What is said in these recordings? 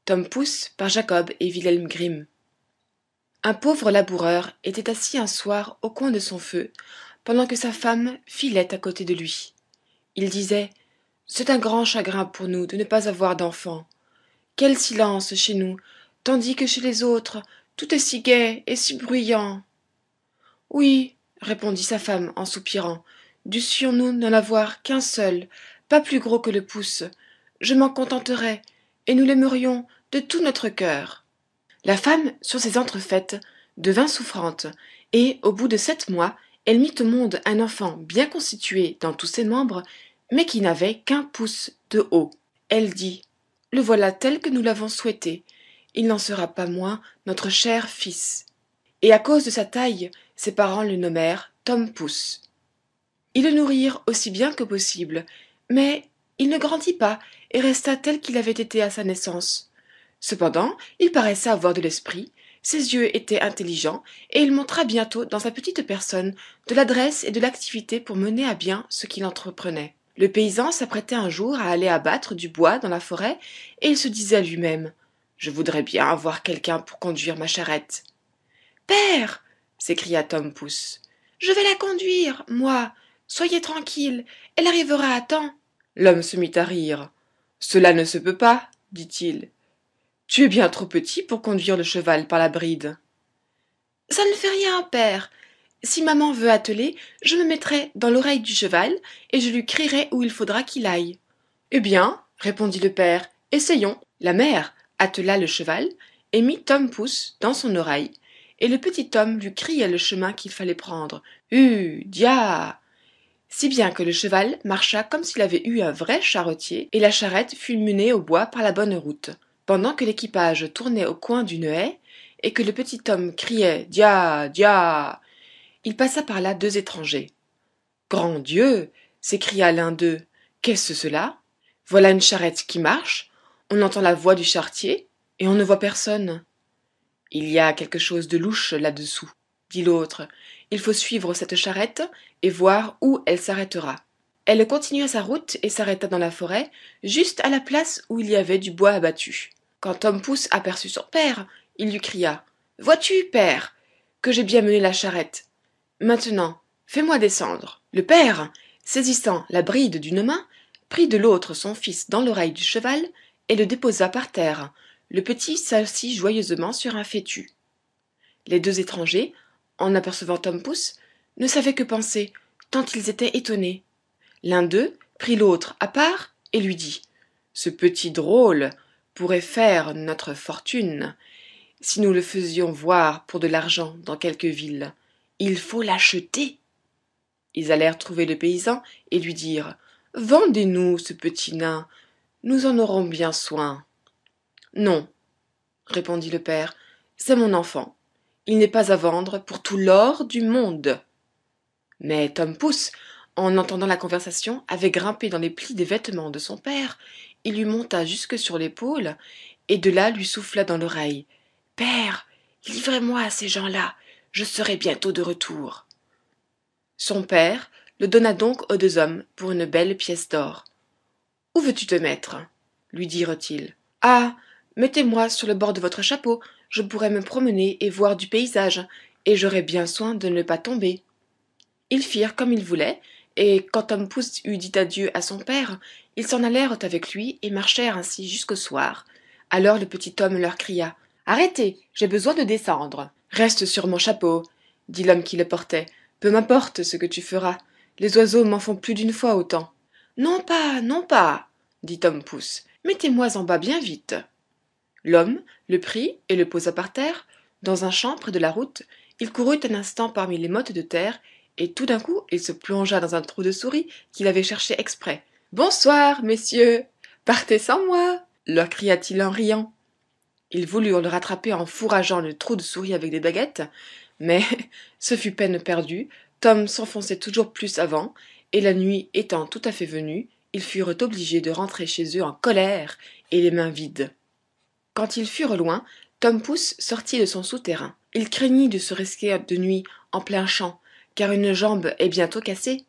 Tom Pouce par Jacob et Wilhelm Grimm. Un pauvre laboureur était assis un soir au coin de son feu, pendant que sa femme filait à côté de lui. Il disait « C'est un grand chagrin pour nous de ne pas avoir d'enfants. Quel silence chez nous, tandis que chez les autres, tout est si gai et si bruyant. » « Oui, répondit sa femme en soupirant, dussions-nous n'en avoir qu'un seul, pas plus gros que le pouce. Je m'en contenterais, et nous l'aimerions de tout notre cœur. » La femme, sur ces entrefaites, devint souffrante, et, au bout de 7 mois, elle mit au monde un enfant bien constitué dans tous ses membres, mais qui n'avait qu'un pouce de haut. Elle dit « Le voilà tel que nous l'avons souhaité. Il n'en sera pas moins notre cher fils. » Et à cause de sa taille, ses parents le nommèrent Tom Pouce. Ils le nourrirent aussi bien que possible, mais il ne grandit pas et resta tel qu'il avait été à sa naissance. Cependant, il paraissait avoir de l'esprit, ses yeux étaient intelligents, et il montra bientôt dans sa petite personne de l'adresse et de l'activité pour mener à bien ce qu'il entreprenait. Le paysan s'apprêtait un jour à aller abattre du bois dans la forêt, et il se disait à lui-même « Je voudrais bien avoir quelqu'un pour conduire ma charrette. »« Père !» s'écria Tom Pouce. « Je vais la conduire, moi. Soyez tranquille, elle arrivera à temps. » L'homme se mit à rire. « Cela ne se peut pas, dit-il. Tu es bien trop petit pour conduire le cheval par la bride. »« Ça ne fait rien, père. Si maman veut atteler, je me mettrai dans l'oreille du cheval et je lui crierai où il faudra qu'il aille. »« Eh bien, répondit le père, essayons. » La mère attela le cheval et mit Tom Pouce dans son oreille, et le petit Tom lui cria le chemin qu'il fallait prendre. Dia! Si bien que le cheval marcha comme s'il avait eu un vrai charretier, et la charrette fut menée au bois par la bonne route. Pendant que l'équipage tournait au coin d'une haie, et que le petit Tom criait « Dia! Dia !» il passa par là 2 étrangers. « Grand Dieu !» s'écria l'un d'eux. « Qu'est-ce cela ? Voilà une charrette qui marche, on entend la voix du charretier, et on ne voit personne. »« Il y a quelque chose de louche là-dessous, » dit l'autre. « Il faut suivre cette charrette et voir où elle s'arrêtera. » Elle continua sa route et s'arrêta dans la forêt, juste à la place où il y avait du bois abattu. Quand Tom Pouce aperçut son père, il lui cria « Vois-tu, père, que j'ai bien mené la charrette. Maintenant, fais-moi descendre. » Le père, saisissant la bride d'une main, prit de l'autre son fils dans l'oreille du cheval et le déposa par terre. Le petit s'assit joyeusement sur un fétu. Les 2 étrangers, en apercevant Tom Pouce, ne savaient que penser, tant ils étaient étonnés. L'un d'eux prit l'autre à part et lui dit « Ce petit drôle pourrait faire notre fortune si nous le faisions voir pour de l'argent dans quelque ville. Il faut l'acheter. » Ils allèrent trouver le paysan et lui dirent « Vendez-nous ce petit nain, nous en aurons bien soin. »« Non, » répondit le père, « c'est mon enfant. Il n'est pas à vendre pour tout l'or du monde. » Mais Tom Pouce, en entendant la conversation, avait grimpé dans les plis des vêtements de son père. Il lui monta jusque sur l'épaule, et de là lui souffla dans l'oreille. « Père, livrez-moi à ces gens-là, je serai bientôt de retour. » Son père le donna donc aux 2 hommes pour une belle pièce d'or. « Où veux-tu te mettre ?» lui dirent-ils. « Ah, mettez-moi sur le bord de votre chapeau, je pourrai me promener et voir du paysage, et j'aurai bien soin de ne pas tomber. » Ils firent comme il voulait, et quand Tom Pouce eut dit adieu à son père, ils s'en allèrent avec lui et marchèrent ainsi jusqu'au soir. Alors le petit homme leur cria « Arrêtez, j'ai besoin de descendre. »« Reste sur mon chapeau, » dit l'homme qui le portait. « Peu m'importe ce que tu feras, les oiseaux m'en font plus d'une fois autant. »« Non pas, non pas, » dit Tom Pouce. « Mettez-moi en bas bien vite. » L'homme le prit et le posa par terre. Dans un champ près de la route, il courut un instant parmi les mottes de terre, et tout d'un coup il se plongea dans un trou de souris qu'il avait cherché exprès. « Bonsoir, messieurs, partez sans moi, » leur cria-t-il en riant. Ils voulurent le rattraper en fourrageant le trou de souris avec des baguettes, mais ce fut peine perdue. Tom s'enfonçait toujours plus avant, et la nuit étant tout à fait venue, ils furent obligés de rentrer chez eux en colère et les mains vides. Quand ils furent loin, Tom Pouce sortit de son souterrain. Il craignit de se risquer de nuit en plein champ, car une jambe est bientôt cassée.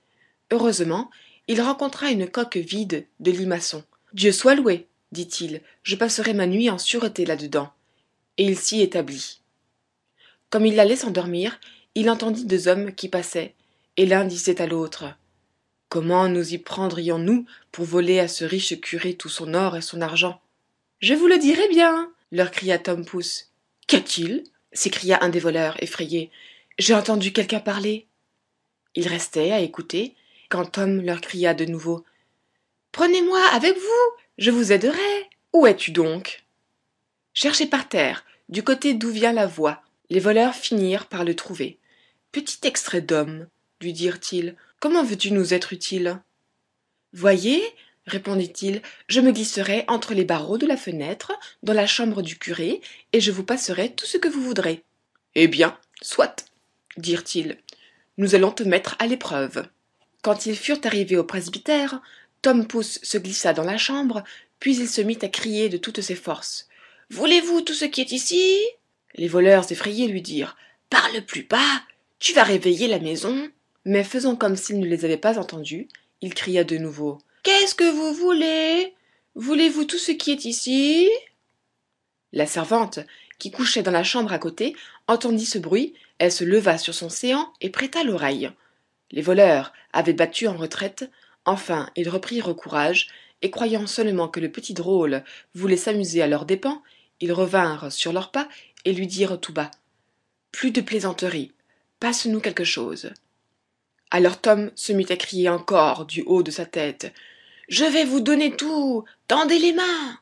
Heureusement, il rencontra une coque vide de limaçon. « Dieu soit loué !» dit-il, je passerai ma nuit en sûreté là-dedans. Et il s'y établit. Comme il allait s'endormir, il entendit deux hommes qui passaient, et l'un disait à l'autre « Comment nous y prendrions-nous pour voler à ce riche curé tout son or et son argent ?»« Je vous le dirai bien !» leur cria Tom Pouce. « Qu'a-t-il » s'écria un des voleurs, effrayé. « J'ai entendu quelqu'un parler. » Ils restaient à écouter, quand Tom leur cria de nouveau « Prenez-moi avec vous, je vous aiderai. »« Où es-tu donc ?»« Cherchez par terre, du côté d'où vient la voix. » Les voleurs finirent par le trouver. « Petit extrait d'homme, lui dirent-ils, comment veux-tu nous être utile ?»« Voyez, répondit-il, je me glisserai entre les barreaux de la fenêtre, dans la chambre du curé, et je vous passerai tout ce que vous voudrez. »« Eh bien, soit, dirent-ils, nous allons te mettre à l'épreuve. » Quand ils furent arrivés au presbytère, Tom Pouce se glissa dans la chambre, puis il se mit à crier de toutes ses forces. « Voulez-vous tout ce qui est ici ?» Les voleurs effrayés lui dirent « Parle plus bas, tu vas réveiller la maison. » Mais faisant comme s'il ne les avait pas entendus, il cria de nouveau « Qu'est-ce que vous voulez ? Voulez-vous tout ce qui est ici ?» La servante, qui couchait dans la chambre à côté, entendit ce bruit, elle se leva sur son séant et prêta l'oreille. Les voleurs avaient battu en retraite, enfin ils reprirent courage, et croyant seulement que le petit drôle voulait s'amuser à leurs dépens, ils revinrent sur leurs pas et lui dirent tout bas « Plus de plaisanteries, passe-nous quelque chose. » Alors Tom se mit à crier encore du haut de sa tête « Je vais vous donner tout, tendez les mains !»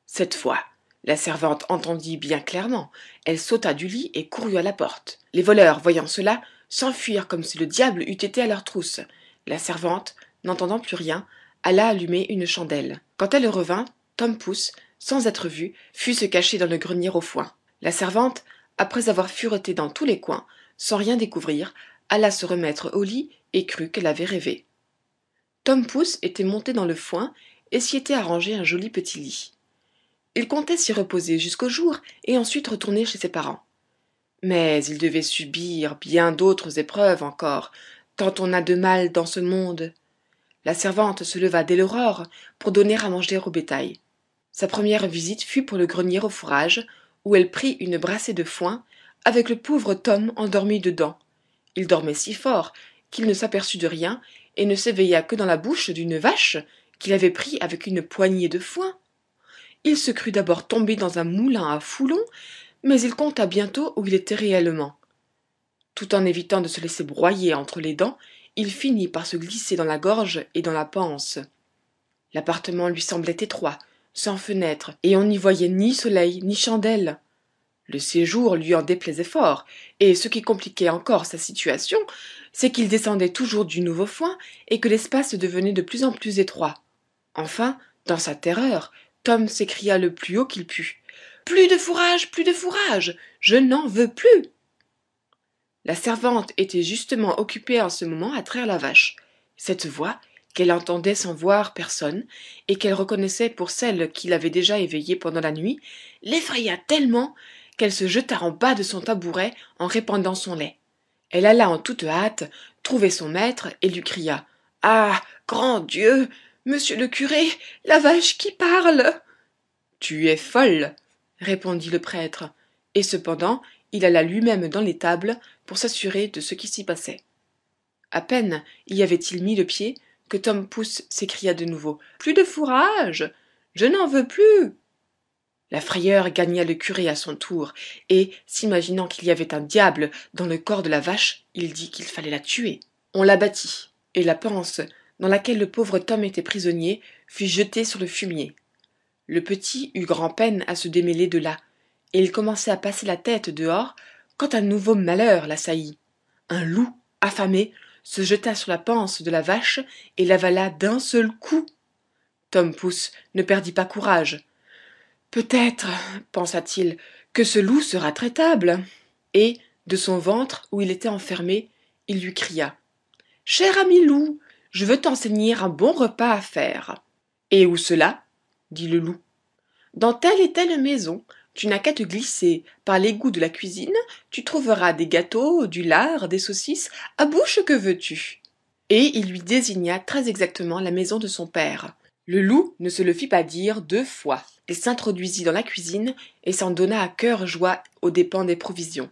Cette fois, la servante entendit bien clairement, elle sauta du lit et courut à la porte. Les voleurs, voyant cela, s'enfuirent comme si le diable eût été à leur trousse. La servante, n'entendant plus rien, alla allumer une chandelle. Quand elle revint, Tom Pouce, sans être vu, fut se cacher dans le grenier au foin. La servante, après avoir fureté dans tous les coins, sans rien découvrir, alla se remettre au lit et crut qu'elle avait rêvé. Tom Pouce était monté dans le foin et s'y était arrangé un joli petit lit. Il comptait s'y reposer jusqu'au jour et ensuite retourner chez ses parents. Mais il devait subir bien d'autres épreuves encore, tant on a de mal dans ce monde. La servante se leva dès l'aurore pour donner à manger au bétail. Sa première visite fut pour le grenier au fourrage, où elle prit une brassée de foin, avec le pauvre Tom endormi dedans. Il dormait si fort qu'il ne s'aperçut de rien et ne s'éveilla que dans la bouche d'une vache qu'il avait pris avec une poignée de foin. Il se crut d'abord tombé dans un moulin à foulons, mais il compta bientôt où il était réellement. Tout en évitant de se laisser broyer entre les dents, il finit par se glisser dans la gorge et dans la panse. L'appartement lui semblait étroit, sans fenêtre, et on n'y voyait ni soleil ni chandelle. Le séjour lui en déplaisait fort, et ce qui compliquait encore sa situation, c'est qu'il descendait toujours du nouveau foin et que l'espace devenait de plus en plus étroit. Enfin, dans sa terreur, Tom s'écria le plus haut qu'il put. « Plus de fourrage, plus de fourrage! Je n'en veux plus !» La servante était justement occupée en ce moment à traire la vache. Cette voix, qu'elle entendait sans voir personne, et qu'elle reconnaissait pour celle qui l'avait déjà éveillée pendant la nuit, l'effraya tellement qu'elle se jeta en bas de son tabouret en répandant son lait. Elle alla en toute hâte trouver son maître et lui cria « Ah, grand Dieu! Monsieur le curé, la vache qui parle !»« Tu es folle !» répondit le prêtre, et cependant il alla lui-même dans l'étable pour s'assurer de ce qui s'y passait. À peine y avait-il mis le pied que Tom Pouce s'écria de nouveau « Plus de fourrage! Je n'en veux plus !» La frayeur gagna le curé à son tour, et, s'imaginant qu'il y avait un diable dans le corps de la vache, il dit qu'il fallait la tuer. On l'abattit, et la panse, dans laquelle le pauvre Tom était prisonnier, fut jetée sur le fumier. Le petit eut grand-peine à se démêler de là, et il commençait à passer la tête dehors, quand un nouveau malheur l'assaillit. Un loup, affamé, se jeta sur la panse de la vache et l'avala d'un seul coup. Tom Pouce ne perdit pas courage. « Peut-être, pensa-t-il, que ce loup sera traitable. » Et, de son ventre où il était enfermé, il lui cria « Cher ami loup, je veux t'enseigner un bon repas à faire. »« Et où cela ?» dit le loup. « Dans telle et telle maison, tu n'as qu'à te glisser par l'égout de la cuisine, tu trouveras des gâteaux, du lard, des saucisses, à bouche que veux-tu ?» Et il lui désigna très exactement la maison de son père. Le loup ne se le fit pas dire 2 fois. Il s'introduisit dans la cuisine et s'en donna à cœur joie aux dépens des provisions.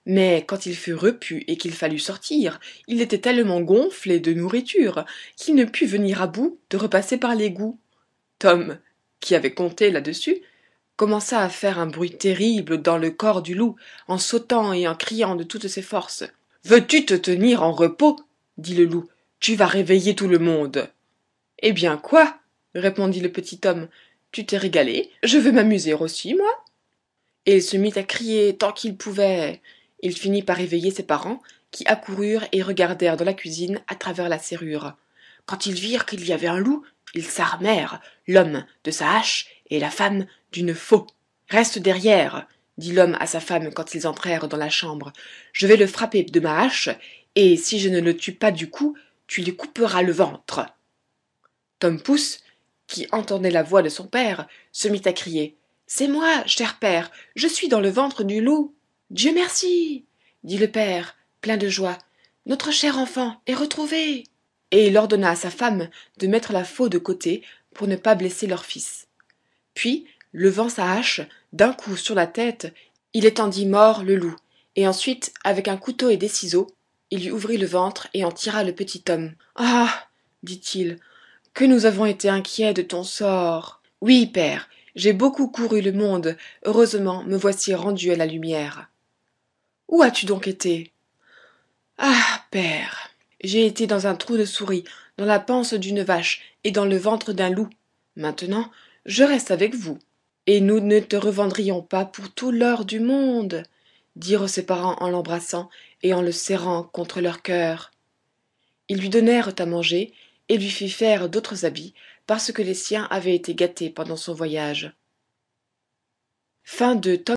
Mais quand il fut repu et qu'il fallut sortir, il était tellement gonflé de nourriture qu'il ne put venir à bout de repasser par l'égout. Tom, qui avait compté là-dessus, commença à faire un bruit terrible dans le corps du loup, en sautant et en criant de toutes ses forces. « Veux-tu te tenir en repos ?» dit le loup. « Tu vas réveiller tout le monde. »« Eh bien quoi ?» répondit le petit homme. « Tu t'es régalé, je veux m'amuser aussi, moi. » Et il se mit à crier tant qu'il pouvait. Il finit par réveiller ses parents, qui accoururent et regardèrent dans la cuisine à travers la serrure. Quand ils virent qu'il y avait un loup, ils s'armèrent, l'homme de sa hache et la femme d'une faux. « Reste derrière, » dit l'homme à sa femme quand ils entrèrent dans la chambre. « Je vais le frapper de ma hache, et si je ne le tue pas du coup, tu lui couperas le ventre. » Tom Pouce, qui entendait la voix de son père, se mit à crier. « C'est moi, cher père, je suis dans le ventre du loup. »« Dieu merci !» dit le père, plein de joie. « Notre cher enfant est retrouvé !» Et il ordonna à sa femme de mettre la faux de côté pour ne pas blesser leur fils. Puis, levant sa hache d'un coup sur la tête, il étendit mort le loup, et ensuite, avec un couteau et des ciseaux, il lui ouvrit le ventre et en tira le petit homme. « Ah !» dit-il, « que nous avons été inquiets de ton sort. »« Oui, père, j'ai beaucoup couru le monde, heureusement me voici rendu à la lumière. »« Où as-tu donc été ?»« Ah, père, j'ai été dans un trou de souris, dans la panse d'une vache et dans le ventre d'un loup. Maintenant, je reste avec vous. » « Et nous ne te revendrions pas pour tout l'or du monde, » dirent ses parents en l'embrassant et en le serrant contre leur cœur. Ils lui donnèrent à manger et lui firent faire d'autres habits parce que les siens avaient été gâtés pendant son voyage. Fin de tome